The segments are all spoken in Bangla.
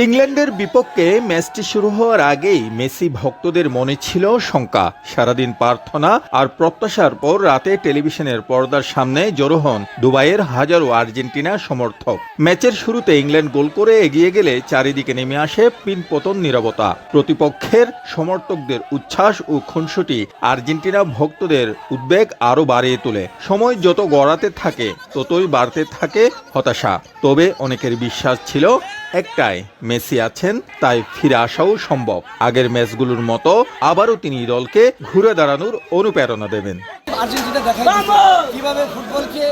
ইংল্যান্ডের বিপক্ষে ম্যাচটি শুরু হওয়ার আগেই মেসি ভক্তদের মনে ছিল শঙ্কা। সারাদিন প্রার্থনা আর প্রত্যাশার পর রাতে টেলিভিশনের পর্দার সামনে জড়ো হন দুবাইয়ের হাজারো আর্জেন্টিনা সমর্থক। ম্যাচের শুরুতে ইংল্যান্ড গোল করে এগিয়ে গেলে চারিদিকে নেমে আসে পিনপতন নীরবতা। প্রতিপক্ষের সমর্থকদের উচ্ছ্বাস ও খুনসুটি আর্জেন্টিনা ভক্তদের উদ্বেগ আরও বাড়িয়ে তোলে। সময় যত গড়াতে থাকে ততই বাড়তে থাকে হতাশা। তবে অনেকের বিশ্বাস ছিল একটাই, মেসি আছেন তাই ফিরে আসাও সম্ভব। আগের ম্যাচগুলোর মতো আবারও তিনি দলকে ঘুরে দাঁড়ানোর অনুপ্রেরণা দেবেন। আর্জেন্টিনা দেখাই কিভাবে ফুটবলকে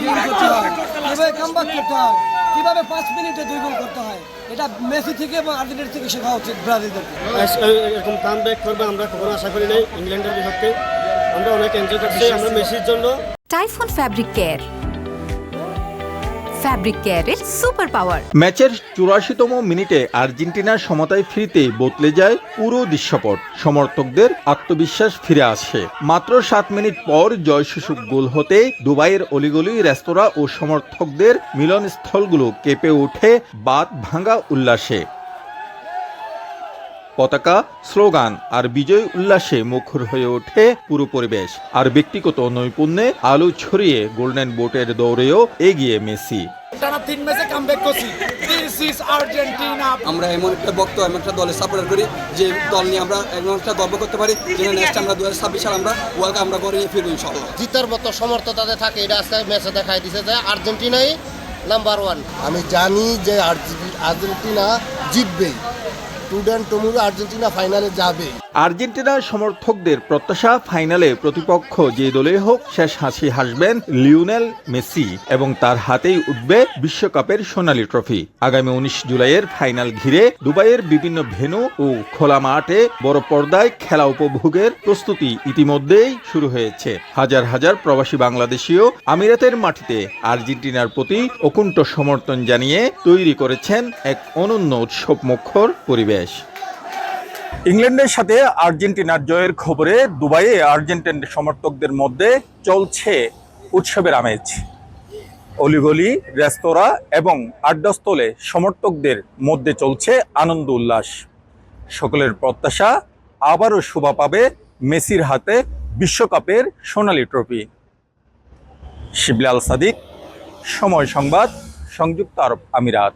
গেম করতে হয়, কিভাবে কামব্যাক করতে হয়, কিভাবে 5 মিনিটে 2 গোল করতে হয়। এটা মেসি থেকে এবং আর্জেন্টিনা থেকে শেখা উচিত ব্রাজিলদেরকে। এরকম কামব্যাক করবে আমরা কখনো আশা করি নাই। ইংল্যান্ডের বিপক্ষে আমরা অনেক এনজয় করছি আমরা মেসির জন্য। টাইফুন ফ্যাব্রিক কেয়ার, ফ্যাব্রিক কেয়ারের সুপার পাওয়ার। ম্যাচের 84তম মিনিটে আর্জেন্টিনার সমতায় ফিরতে বদলে যায় পুরো দৃশ্যপট। সমর্থকদের আত্মবিশ্বাস ফিরে আসে। মাত্র 7 মিনিট পর জয়সূচক গোল হতে দুবাইয়ের অলিগলি, রেস্তোরাঁ ও সমর্থকদের মিলনস্থলগুলো কেঁপে ওঠে বাঁধ ভাঙা উল্লাসে। পতাকা, স্লোগান আর বিজয় উল্লাসে মুখর হয়ে ওঠে পুরো পরিবেশ। আর ব্যক্তিগত নৈপুণ্যে আলো ছড়িয়ে গোল্ডেন বোটের দৌড়েও এগিয়ে মেসি। টানা 3 ম্যাচে কামব্যাক করছি। This is Argentina. আমরা এমন একটা বক্ত এমন একটা দলের সাপোর্ট করি যে দল নিয়ে আমরা এমন একটা গর্ব করতে পারি যেন নেক্সট আমরা 2026 সাল আমরা ওয়ার্ল্ড কাপ আমরা করে নিয়ে ফিরবো ইনশাআল্লাহ। জিতার মতো সমর্থ তাদের থাকে, এটা আজকে ম্যাচে দেখাই দিছে যে আর্জেন্টিনাই নাম্বার 1। আমি জানি যে আর্জেন্টিনা জিতবেই। আর্জেন্টিনা ফাইনালে যাবে। আর্জেন্টিনার সমর্থকদের প্রত্যাশা, ফাইনালে প্রতিপক্ষ যে দলে হোক শেষ হাসি হাসবেন লিওনেল মেসি এবং তার হাতেই উঠবে বিশ্বকাপের সোনালী ট্রফি। আগামী 19 জুলাইয়ের ফাইনাল ঘিরে দুবাইয়ের বিভিন্ন ভেন্যু ও খোলা মাঠে বড় পর্দায় খেলা উপভোগের প্রস্তুতি ইতিমধ্যেই শুরু হয়েছে। হাজার হাজার প্রবাসী বাংলাদেশীও আমিরাতের মাটিতে আর্জেন্টিনার প্রতি অকুণ্ঠ সমর্থন জানিয়ে তৈরি করেছেন এক অনন্য উৎসবমুখর পরিবেশ। ইংল্যান্ডের সাথে আর্জেন্টিনার জয়ের খবরে দুবাইয়ে আর্জেন্টিন সমর্থকদের মধ্যে চলছে উৎসবের আমেজ। অলিগলি, রেস্তোরাঁ এবং আড্ডাস্থলে সমর্থকদের মধ্যে চলছে আনন্দ উল্লাস। সকলের প্রত্যাশা আবারও শোভা পাবে মেসির হাতে বিশ্বকাপের সোনালী ট্রফি। শিবলি আল সাদিক, সময় সংবাদ, সংযুক্ত আরব আমিরাত।